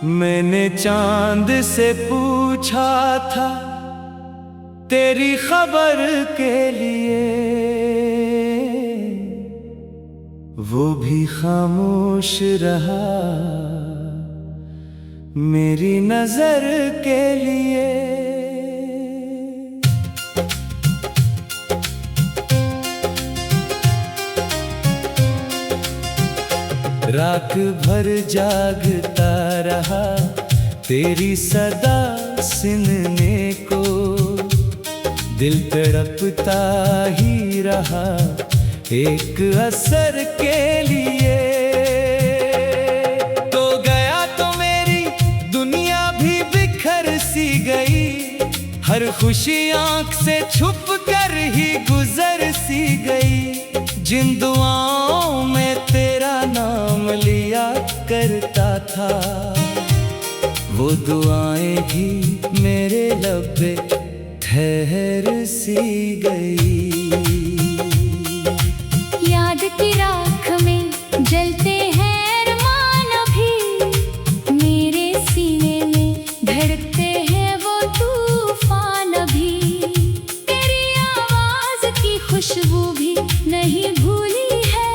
मैंने चांद से पूछा था तेरी खबर के लिए, वो भी खामोश रहा मेरी नजर के लिए। रात भर जागता रहा तेरी सदा सुनने को, दिल तड़पता ही रहा एक असर के लिए। तो गया तो मेरी दुनिया भी बिखर सी गई, हर खुशी आंख से छुप कर ही गुजर सी गई। जिन दुआओं में तेरा नाम लिया करता था, वो दुआएं भी मेरे लब पे ठहर सी गई। याद की राख में जलते हैं अरमान अभी, मेरे सीने में धड़कते हैं वो तूफान अभी। तेरी आवाज की खुशबू भी नहीं भूली है,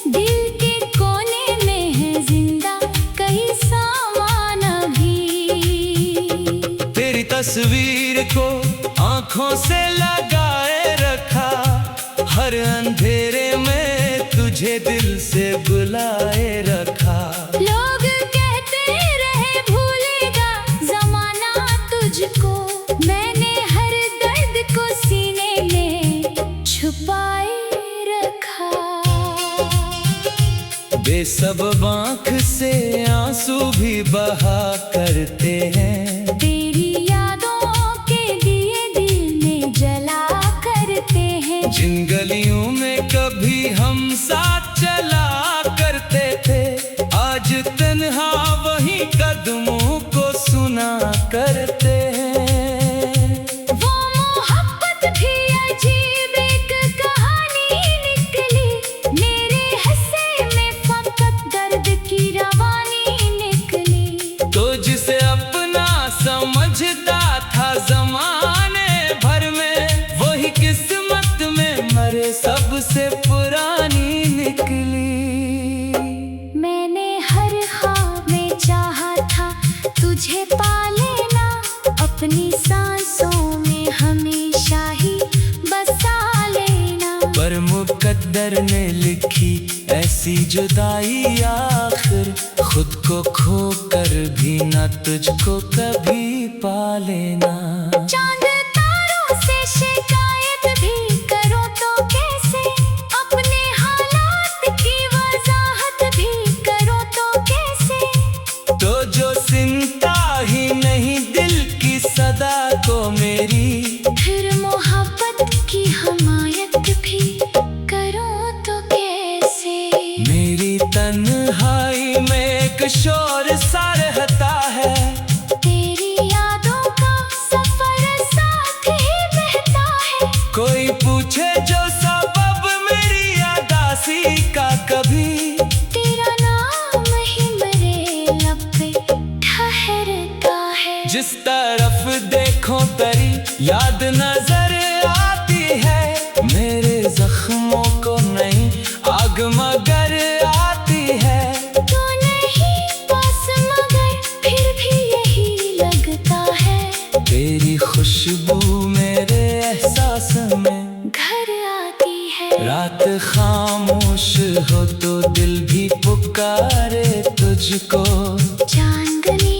दिल के कोने में है जिंदा कहीं सामान अभी। तेरी तस्वीर को आंखों से लगाए रखा, हर अंधेरे में तुझे दिल से बुलाए रखा। लोग कहते रहे भूलेगा जमाना तुझको, मैंने हर दर्द को सीने में छुपाए रखा। बेसबब आँख से आंसू भी बहा करते हैं, तेरी यादों के दिए दिल में जला करते हैं। जिन गलियों में कभी हम साथ चला करते थे, आज तन्हा वही कदमों को सुना करते हैं। वो मोहब्बत भी अजीब एक कहानी निकली, मेरे हिस्से में फकत दर्द की रवानी निकली। तो जिसे अपना समझता था जमाने भर में, वही किस्मत में मरे सबसे पुरानी निकली। मैंने हर ख्वाब में चाहा था तुझे पा लेना, अपनी सांसों में हमेशा ही बसा लेना। पर मुकद्दर ने लिखी ऐसी जुदाई आखिर, खुद को खो कर भी न तुझको कभी पा लेना। चांद तारों से शिकायत भी करो तो कैसे, अपने हालात की वजाहत भी करो तो कैसे। तो जो सुनता ही नहीं दिल की सदा को मेरी, फिर मोहब्बत की हमायत भी करो तो कैसे। मेरी तन्हाई में एक शोर सा रहता है, तेरी यादों का सफर साथ ही बहता है। कोई पूछे जो सबब मेरी अदासी का, कभी तेरा नाम ही मेरे लब पे ठहरता है। जिस तरफ देखो तेरी याद नजर आती है, मेरे जख्मों को नहीं आग मगर आती है। तो नहीं पास मगर फिर भी यही लगता है, तेरी खुशबू मेरे एहसास में घर आती है। रात खामोश हो तो दिल भी पुकारे तुझको, चांदनी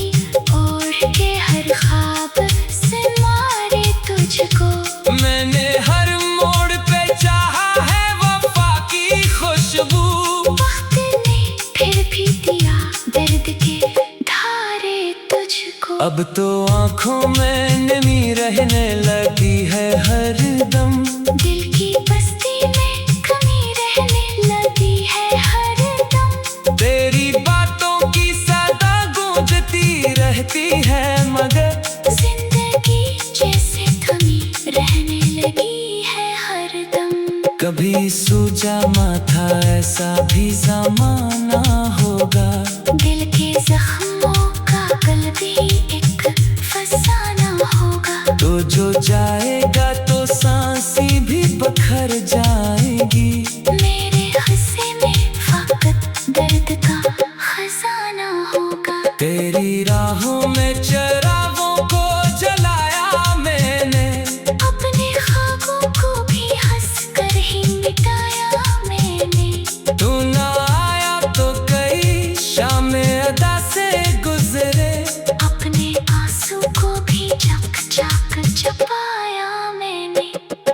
ओढ़ के हर ख्वाब से मारे तुझको। मैंने हर मोड़ पे चाहा है वफा की खुशबू, वक्त ने फिर भी दिया दर्द के धारे तुझको। अब तो आंखों में नमी रहने लगी है हर दम, दिल की बस्ती में कमी रहने लगी है हर दम। तेरी बातों की सदा गूंजती रहती है, मगर जिंदगी जैसे थमी रहने लगी है हर दम। कभी सूजा माथा ऐसा भी ज़माना होगा, दिल के जख्मों तो जो जाएगा तो सांसें भी बखर जाएंगी। मेरे हिस्से में फकत दर्द का खजाना होगा। तेरी राहों में चरागों को जलाया मैंने, अपने ख्वाबों को भी हंसकर ही मिटाया मैंने। तू ना आया तो कई शामें अदा से गुजरे, अपने आंसू को भी चक चक चपाया मैंने।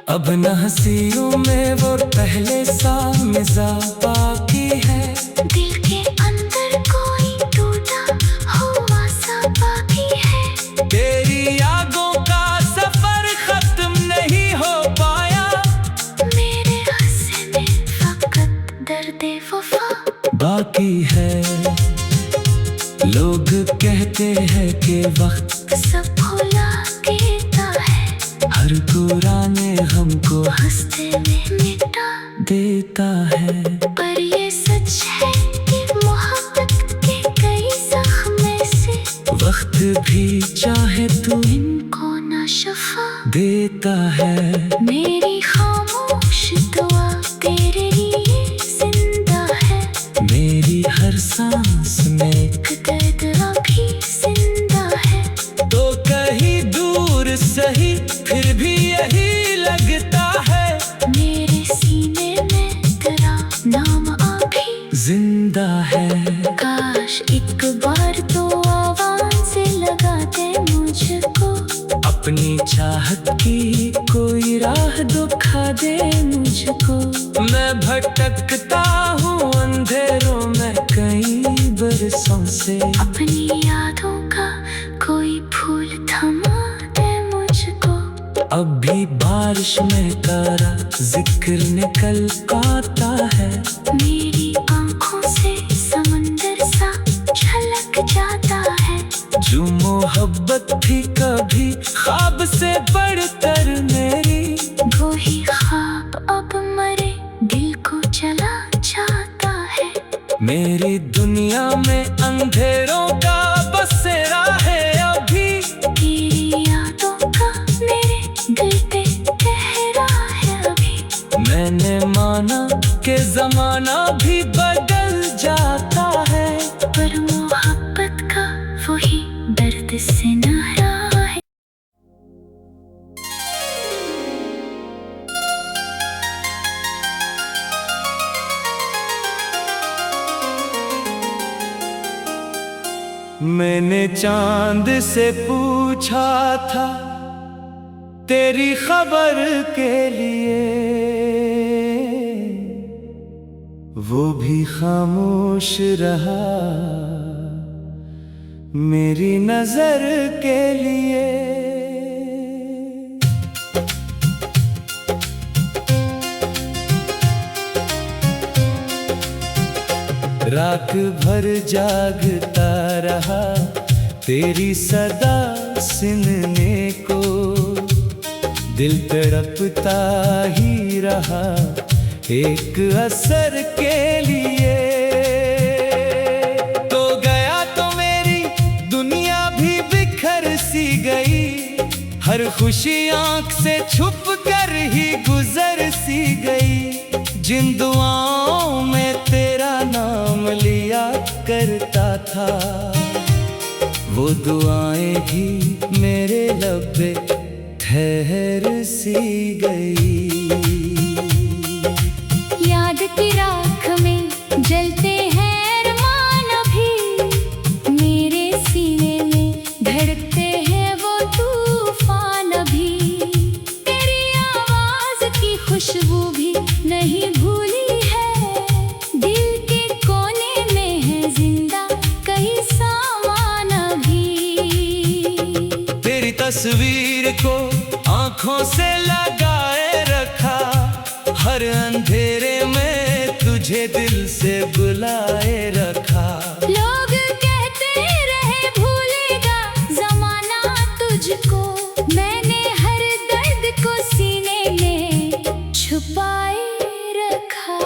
अब न हंसियों में वो पहले सा मिज़ा बाकी है। दिल के अंदर कोई टूटा हुआ सा बाकी है। तेरी यादों का सफर खत्म नहीं हो पाया। मेरे हिस्से में फकत दर्द वफा बाकी है। लोग कहते हैं कि वक्त सब भुला देता है। हर पुराने हमको हंसते में मिटा देता है। पर ये सच है कि मोहब्बत के कई जख्म से वक्त भी चाहे तो इनको ना शफा देता है। मेरी खामोश दुआ तेरे लिए जिंदा है। मेरी हर सांस में एक दर्द अभी जिंदा है। तो कहीं दूर सही फिर भी यही लगता है। मेरे सीने में तेरा नाम अभी जिंदा है। काश एक बार तो आवाज़ लगा दे मुझको। अपनी चाहत की कोई राह दिखा दे मुझको। मैं भटकता हूँ अंधेरों में कई बरसों से। अपनी यादों का कोई फूल थमा दे मुझको। अब भी बारिश में तारा जिक्र निकल आता है। मेरी आंखों से समंदर सा झलक जाता है। जो मोहब्बत थी कभी ख्वाब से बढ़कर मेरी, वही ख्वाब अब मरे दिल को जला जाता है। मेरी दुनिया में अंधेरों का बसेरा है अभी। तेरी यादों का मेरे दिल पे पहरा है अभी। मैंने माना कि जमाना भी बदल जाता है, पर मोहब्बत का वही दर्द से नारा है। मैंने चांद से पूछा था तेरी खबर के लिए, वो भी खामोश रहा मेरी नजर के लिए। रात भर जागता रहा तेरी सदा सुनने को, दिल तड़पता ही रहा एक असर के लिए। तो गया तो मेरी दुनिया भी बिखर सी गई, हर खुशी आंख से छुप कर ही गुजर सी गई। जिन दुआओं में तेरा नाम लिया करता था, वो दुआएं भी मेरे लब पे ठहर सी गई। याद की राख में जलते हैं अरमान अभी, मेरे सीने में धड़कते हैं वो तूफान अभी। तेरी आवाज की खुशबू भी नहीं भूली है, दिल के कोने में है जिंदा कहीं सामान अभी। तेरी तस्वीर को आंखों से लगाए रखा, हर अंधेरे में तुझे दिल से बुलाए रखा। लोग कहते रहे भूलेगा जमाना तुझको, मैंने हर दर्द को सीने में छुपाए रखा।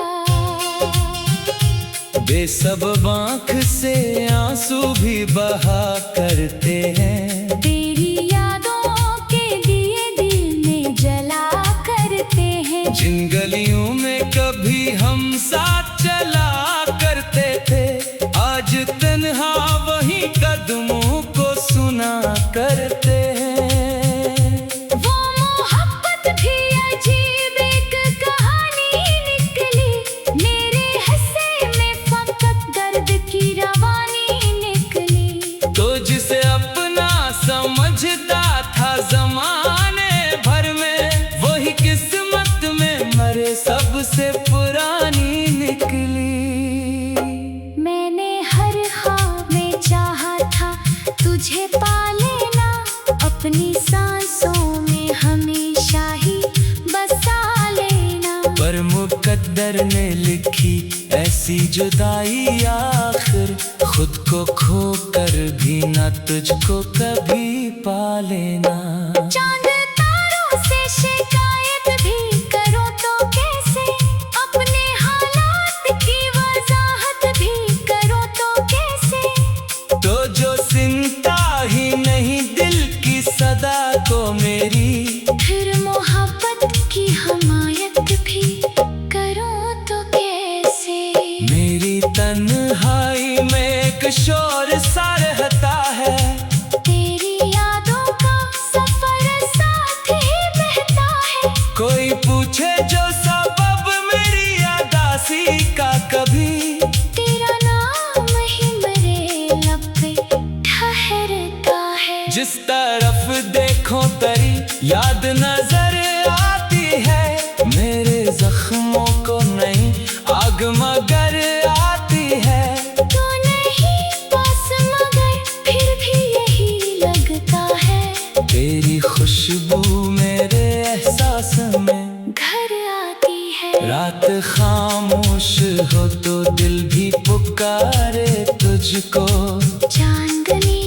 बेसबब आँख से आंसू भी बहा करते हैं, तेरी यादों के दिए जमाने भर में, वही किस्मत में मरे सबसे पुरानी निकली। मैंने हर ख्वाब में चाहा था तुझे पा लेना, अपनी सांसों में हमेशा ही बसा लेना। पर मुकद्दर ने लिखी ऐसी जुदाई, आखिर खुद को खो कर भी न तुझको कभी पा लेना। चांद तारों से शिकायत भी करो तो कैसे, अपने हालात की वजाहत भी करो तो कैसे। तो जो सुनता ही नहीं दिल की सदा को मेरी, फिर मोहब्बत की हमायत भी करो तो कैसे। मेरी तन्हाई में एक शोर सा रहता है, तेरी यादों का सफर साथ ही बहता है। कोई पूछे जो सबब मेरी अदासी का, कभी तेरा नाम ही मेरे लब पे ठहरता है। जिस तरफ देखो तेरी याद नजर आती है, मेरे जख्मों को नहीं आग मगर आती है। तू नहीं पास मगर फिर भी यही लगता है, तेरी खुशबू मेरे एहसास में घर आती है। रात खामोश हो तो दिल भी पुकारे तुझको, चांदनी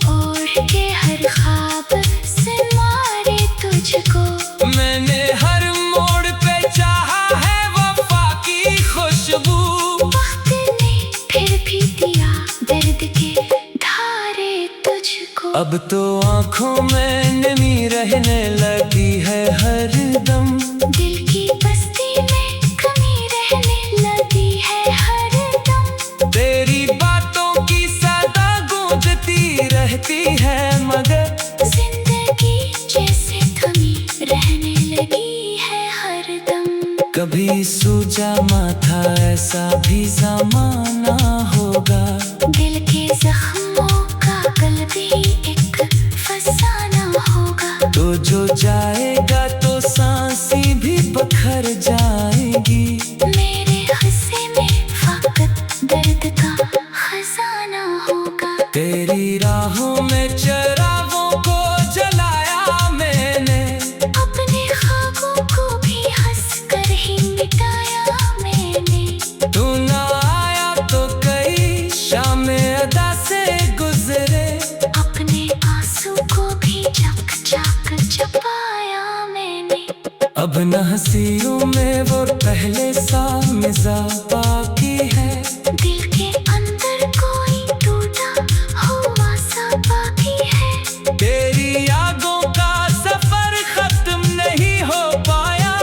ओढ़ के हर ख्वाब से मारे तुझको। मैंने हर मोड़ पे चाहा है वफा की खुशबू, वक्त ने फिर भी दिया दर्द के धारे तुझको। अब तो आंखों में नमी रहने लगी है हर दम, दिल की बस्ती में कमी रहने लगी है हर दम। तेरी बातों की सदा गूंजती रहती है, मगर जिंदगी जैसे थमी रहने लगी है हर दम। कभी सूजा माथा ऐसा भी ज़माना होगा, दिल के जख्मों का कल भी एक फसाना होगा। तो जो जाएगा तो सांसी भी बखर जाएगी। मेरे हिस्से में फकत दर्द का खजाना होगा। तेरी राहों में चरागों को जलाया मैंने, अपने ख्वाबों को भी हंस कर ही मिटाया मैंने। तू ना आया तो कई शामें अदा से गुजरे, अपने आंसू को भी चक चक छुपाया मैंने। अब न हंसियों में वो पहले सा मिज़ा बाकी है, दिल के अंदर कोई टूटा हुआ सा बाकी है। तेरी यादों का सफर खत्म नहीं हो पाया,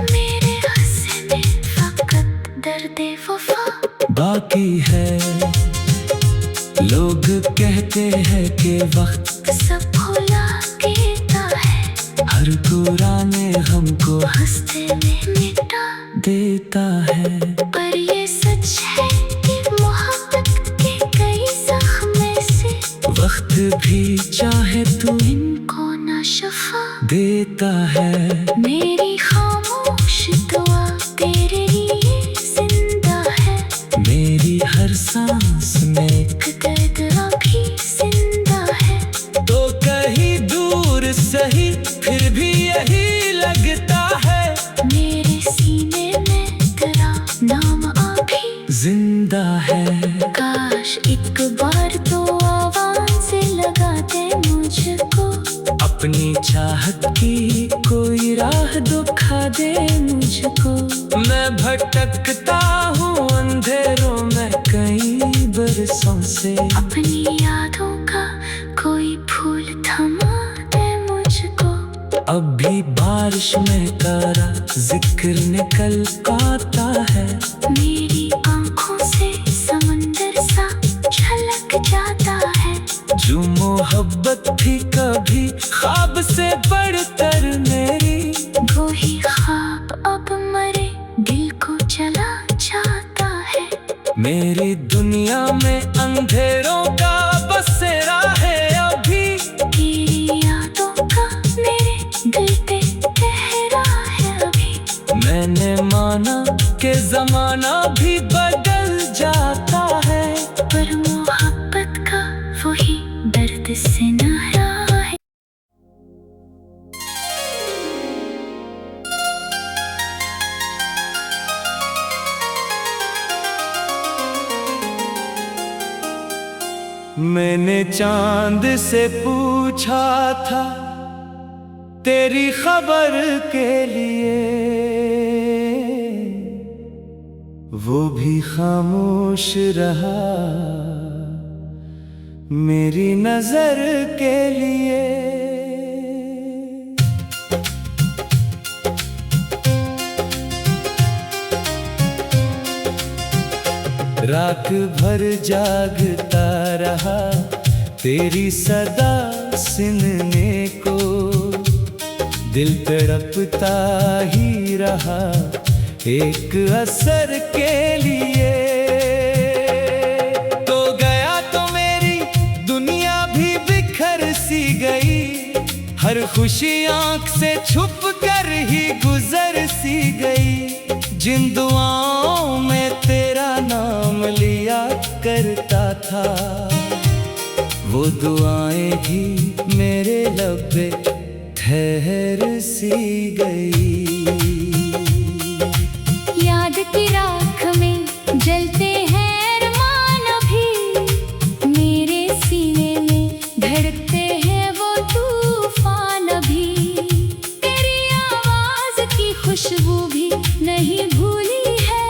मेरे हिस्से में फकत दर्द वफा बाकी है। लोग कहते हैं कि वक्त सब भुला देता है, हर पुराने हमको हंसते में मिटा देता है। पर ये सच है कि मोहब्बत के कई जख्म से वक्त भी चाहे तो इनको ना शफा देता है। मेरी खामोश दुआ तेरे लिए जिंदा है, मेरी हर सांस में एक दर्द अभी जिंदा है। तो कहीं दूर सही फिर भी यही लगता है, मेरे सीने में तेरा नाम अभी जिंदा है। काश एक बार तो आवाज लगा दे मुझको, अपनी चाहत की कोई राह दिखा दे मुझको। मैं भटकता हूँ अंधेरों में कई बरसों से, अपनी यादों का कोई फूल थमा दे मुझको। अब भी बारिश में तारा जिक्र निकल आता है, मेरी आंखों से समंदर सा झलक जाता है। जो मोहब्बत थी कभी ख्वाब से बढ़कर मेरी, वही ख्वाब अब मरे दिल को जला जाता है। मेरी दुनिया में अंधेरों का बसेरा है अभी, तेरी यादों माना कि जमाना भी बदल जाता है, पर मोहब्बत का वही दर्द से नारा है। मैंने चांद से पूछा था तेरी खबर के लिए, वो भी खामोश रहा मेरी नजर के लिए। रात भर जागता रहा तेरी सदा सुनने को, दिल तड़पता ही रहा एक असर के लिए। तो गया तो मेरी दुनिया भी बिखर सी गई, हर खुशी आंख से छुप कर ही गुजर सी गई। जिन दुआओं में तेरा नाम लिया करता था, वो दुआएं भी मेरे लब पे ठहर सी गई। याद की राख में जलते हैं अरमान अभी, मेरे सीने में धड़कते हैं वो तूफान अभी। तेरी आवाज की खुशबू भी नहीं भूली है,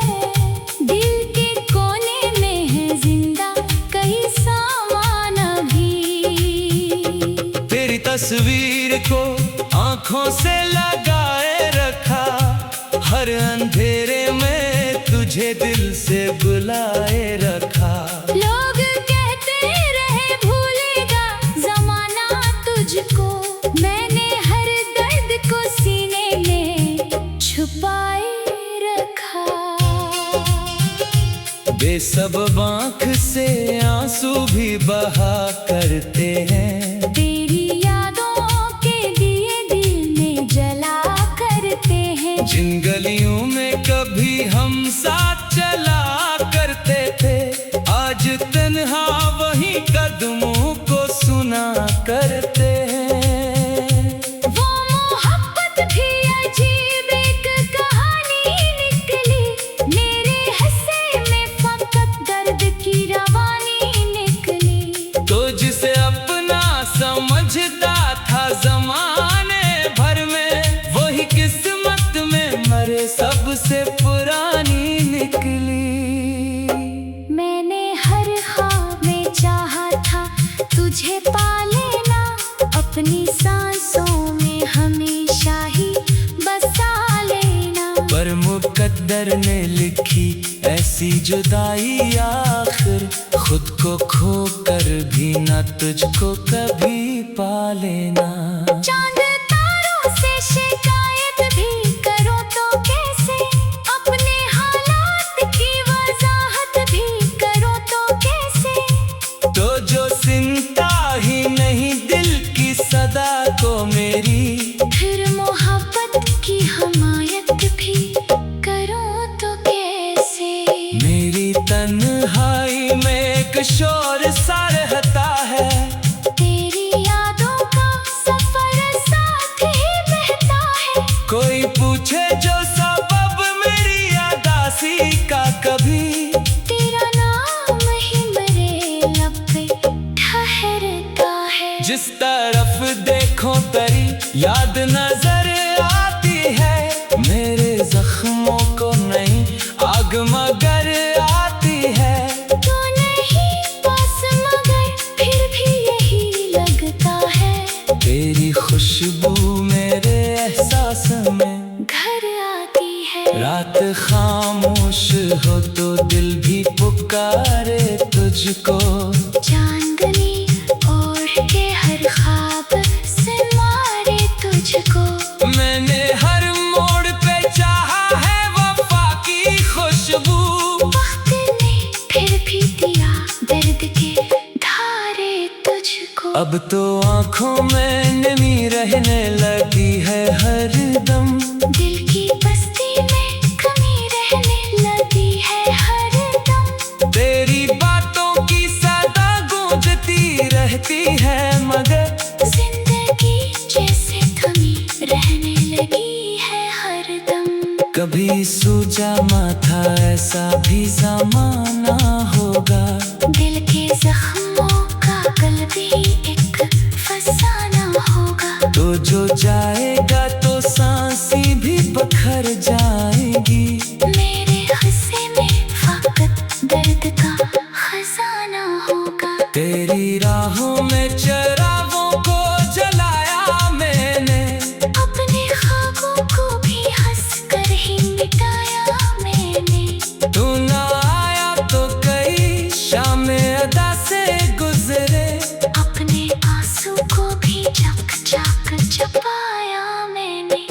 दिल के कोने में है जिंदा कई सामान अभी। तेरी तस्वीर को आंखों से लगाए रखा, हर अंधेरे में तुझे दिल से बुलाए रखा। लोग कहते रहे भूलेगा जमाना तुझको, मैंने हर दर्द को सीने में छुपाए रखा। बेसबब आँख से आंसू भी बहा करते हैं, तेरी यादों के दिए दिल में जला करते हैं। जिन गलियों में कभी हम साथ चला करते थे, आज तन्हा वही कदमों को सुना करते हैं। वो मोहब्बत भी अजीब एक कहानी निकली, मेरे हिस्से में फकत दर्द की रवानी निकली। तो जिसे अपना समझता था जमाने भर में, वही किस्मत में मरे सबसे पुरानी निकली। मैंने हर ख्वाब में चाहा था तुझे पा लेना, अपनी सांसों में हमेशा ही बसा लेना। पर मुकद्दर ने लिखी ऐसी जुदाई आखिर, खुद को खो कर भी न तुझको कभी पा लेना। चांद तारों से शिकायत भी करो तो कैसे, अपने हालात की वजाहत भी करो तो कैसे। तो जो सुनता ही नहीं दिल की सदा को मेरी, फिर मोहब्बत की हमायत भी करो तो कैसे। मेरी तन्हाई में एक शोर सा रहता है, तेरी यादों का सफर साथ ही बहता है। कोई पूछे जो सबब मेरी उदासी का, कभी तेरा नाम ही मेरे लब पे ठहरता है। जिस तरफ देखो तेरी याद नजर आती है, मेरे जख्मों को नहीं आग मगर आती है। तो नहीं पास मगर फिर भी यही लगता है, तेरी खुशबू मेरे एहसास में घर आती है। रात खामोश हो तो दिल भी पुकारे तुझको, चांदनी ओढ़ के हर ख्वाब से मारे तुझको। मैंने हर मोड़ पे चाहा है वफा की खुशबू, वक्त ने फिर भी दिया दर्द के धारे तुझको। अब तो आंखों में नमी रहने लगी है हर दम, दिल की बस्ती में कमी कभी सूजा माथा ऐसा भी ज़माना होगा। दिल के जख्मों का कल भी एक फसाना होगा। तो जो जाएगा तो सांसें भी बखर जाएगी। मेरे हिस्से में फकत दर्द का खजाना होगा। तेरी राहों में चरागों को जलाया मैंने, अपने ख्वाबों को भी हंस कर ही मिटाया मैंने। तू ना आया तो कई शामें अदा से गुजरे, अपने आंसू को भी चक चक छुपाया मैंने।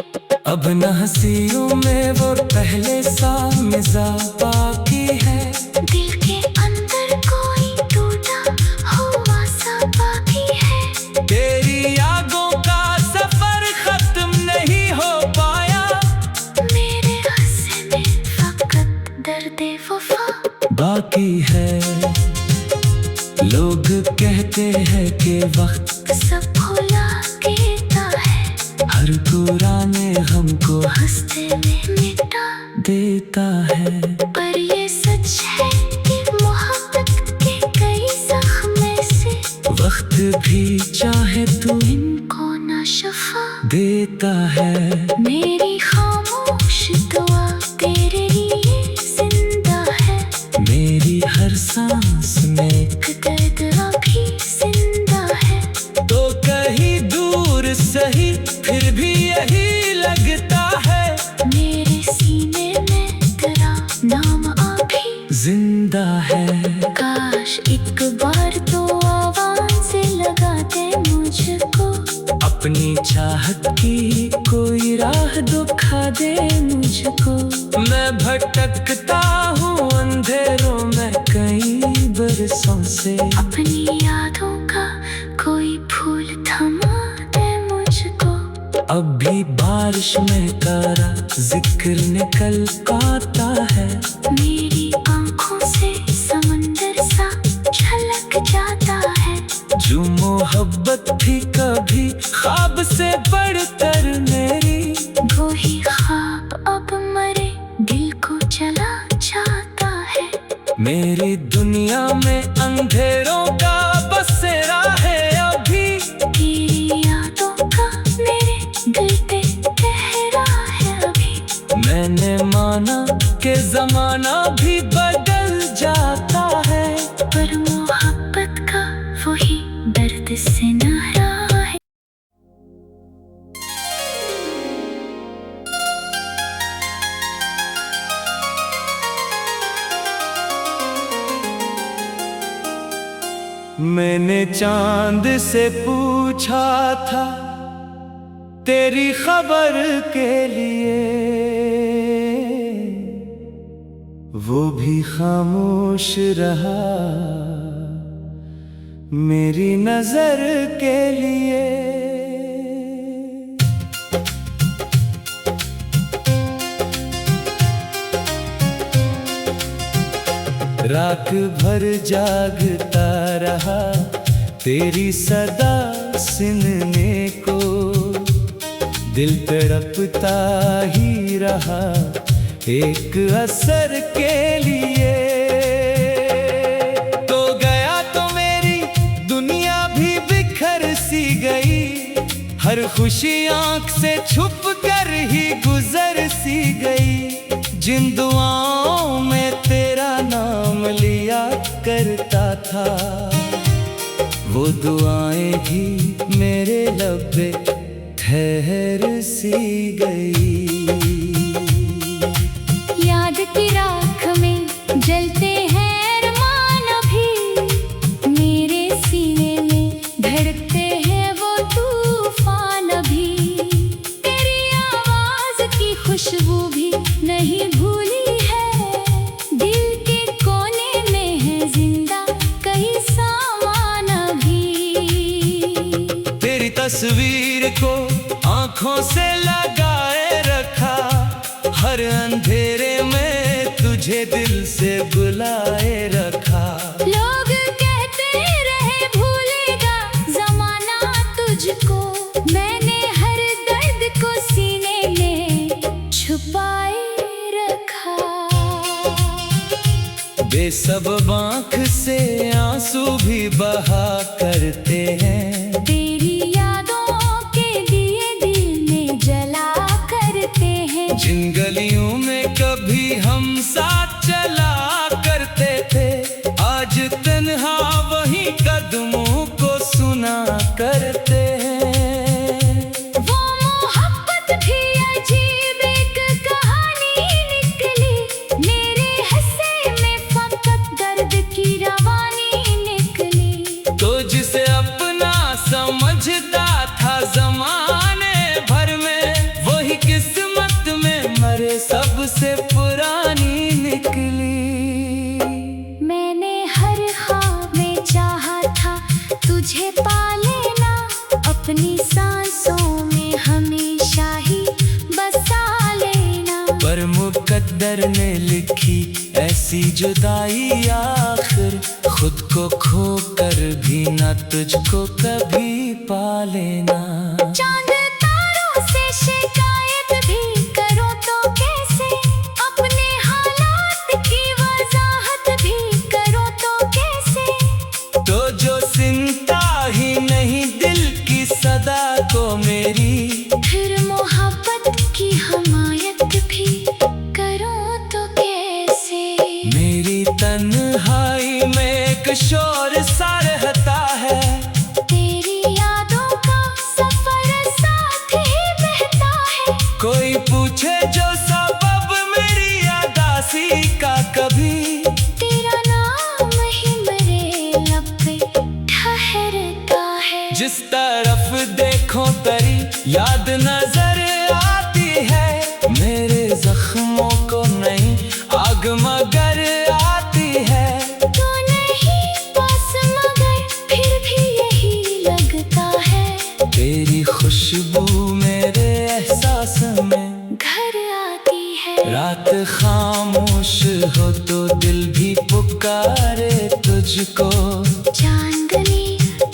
अब न हंसियों में वो पहले सा मिजाज बाकी है। दिल के अंदर कोई टूटा हुआ सा बाकी है। तेरी यादों का सफर खत्म नहीं हो पाया। मेरे हिस्से में फकत दर्द वफा बाकी है। लोग कहते हैं कि वक्त सब भुला देता है। हर पुराने हमको हंसते में मिटा देता है। पर ये सच है कि मोहब्बत के कई जख्म से वक्त भी चाहे तो इनको ना शफा देता है। मेरी खामोश दुआ तेरे लिए जिंदा है। मेरी हर सांस में एक दर्द अभी जिंदा है। तो कहीं दूर सही फिर भी यही लगता है। मेरे सीने में तेरा नाम अभी जिंदा है। काश एक बार तो आवाज लगा दे मुझको। अपनी चाहत की कोई राह दिखा दे मुझको। मैं भटकता हूँ अंधेरों में कई बरसों से। अपनी यादों का कोई फूल थमा दे मुझको। अब भी बारिश में तारा जिक्र निकल आता है। मेरी आंखों से समंदर सा झलक जाता है। जो मोहब्बत थी कभी ख्वाब से बढ़कर मेरी, वो ही ख्वाब अब मरे दिल को जला जाता है। मेरी दुनिया में अंधेरों का बसेरा है अभी। तेरी यादों का मेरे दिल पे पहरा है अभी। मैंने माना कि जमाना भी बदल जाता है, पर मोहब्बत का वही दर्द से नारा है। मैंने चांद से पूछा था तेरी खबर के लिए, वो भी खामोश रहा मेरी नजर के लिए। रात भर जागता रहा तेरी सदा सुनने को, दिल तड़पता ही रहा एक असर के लिए। तो गया तो मेरी दुनिया भी बिखर सी गई, हर खुशी आंख से छुप कर ही गुजर सी गई। जिन दुआओं में तेरा नाम लिया करता था, वो दुआएं भी मेरे लब पे ठहर सी गई। याद की राख में जलते हैं अरमान अभी, मेरे सीने में धड़कते हैं वो तूफान अभी। तेरी आवाज की खुशबू भी नहीं भूली है, दिल के कोने में है जिंदा कई सामान अभी। तेरी तस्वीर को आंखों से लगाए रखा, हर अंधेरे में तुझे दिल से बुलाए रखा। लोग कहते रहे भूलेगा जमाना तुझको, मैंने हर दर्द को सीने में छुपाए बेसबब आँख से आंसू भी बहा करते हैं। तेरी यादों के दिए दिल में जला करते हैं। जिन गलियों में कभी हम साथ चला करते थे, आज तन्हा वही कदमों को सुना करते हैं। वो मोहब्बत भी अजीब एक कहानी निकली, मेरे हिस्से में फकत दर्द की रवानी निकली। तो जिसे अपना समझता था जमाने भर में, वही किस्मत में मरे सबसे पुरानी निकली। मैंने हर ख्वाब में चाहा था तुझे पा लेना, अपनी सांसों में हमेशा ही बसा लेना। पर मुकद्दर ने लिखी ऐसी जुदाई, आखिर खुद को खो कर भी न तुझको कभी पा लेना। चांद तारों से शिकायत भी करो तो कैसे, अपने हालात की वजाहत भी करो तो कैसे। तो जो सुनता ही नहीं दिल की सदा को मेरी, फिर मोहब्बत की हमायत भी करो तो कैसे। मेरी तन्हाई में एक शोर सा रहता है, तेरी यादों का सफर साथ ही बहता है। कोई पूछे जो सबब मेरी उदासी का, कभी तेरा नाम ही मेरे लब पे ठहरता है। जिस तरफ देखो तेरी याद नजर आती है, मेरे जख्मों को नहीं आग मगर आती है। तू नहीं पास मगर फिर भी यही लगता है, तेरी खुशबू मेरे एहसास में घर आती है। रात खामोश हो तो दिल भी पुकारे तुझको, चांदनी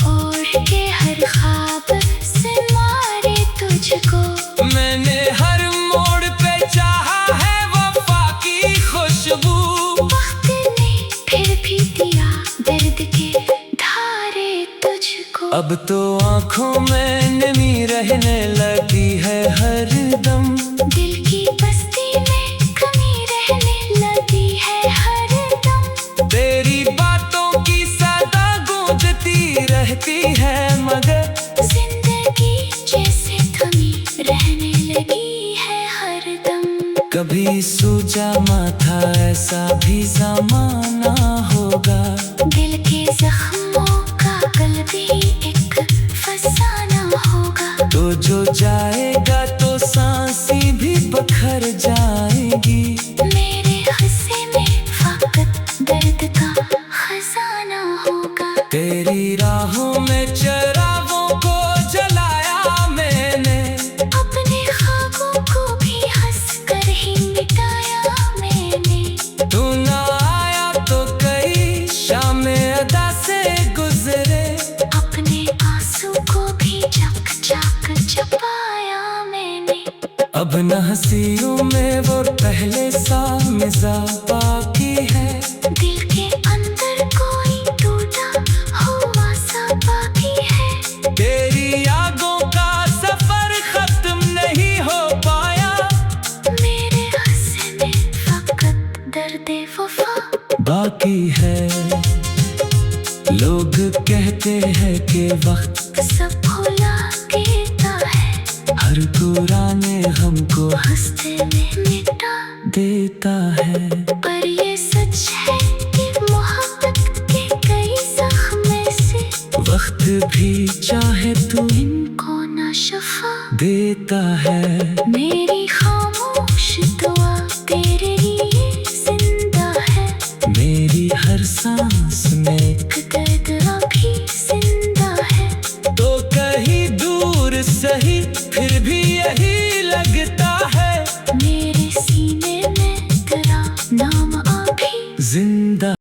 ओढ़ के हर ख्वाब से मारे तुझको। मैंने हर मोड़ पे चाहा है वफा की खुशबू, वक्त ने फिर भी दिया दर्द के धारे तुझको। अब तो आंखों में नमी रहने लगी है हर दम, दिल की बस्ती में कमी रहने लगी है हर दम। तेरी बातों की सदा गूंजती रहती है, मगर जिंदगी जैसे थमी रहने लगी है हर दम। कभी सूजा माथा ऐसा भी ज़माना होगा, दिल के जख्मों का कल भी एक फसाना होगा। तो जो जाएगा तो सांसी भी बखर जाएगी। मेरे हिस्से में फकत दर्द का खजाना होगा। तेरी राहों में चरागों को जलाया मैंने, अपने ख्वाबों को भी हंस कर ही मिटाया मैंने। तू ना आया तो कई शामें अदा से गुजरे, अपने आंसू को भी चक चक छुपाया मैंने। अब न हंसियों में वो पहले सा मिज़ा बाकी है, दिल के अंदर कोई टूटा हुआ सा बाकी है। तेरी यादों का सफर खत्म नहीं हो पाया, मेरे हिस्से में फकत दर्द वफा बाकी है। लोग कहते हैं कि वक्त सब भुला देता है, हर पुराने हमको हंसते में मिटा देता है। पर ये सच है कि मोहब्बत के कई जख्म से वक्त भी चाहे तू इनको न शफा देता है। मेरी ख्वाब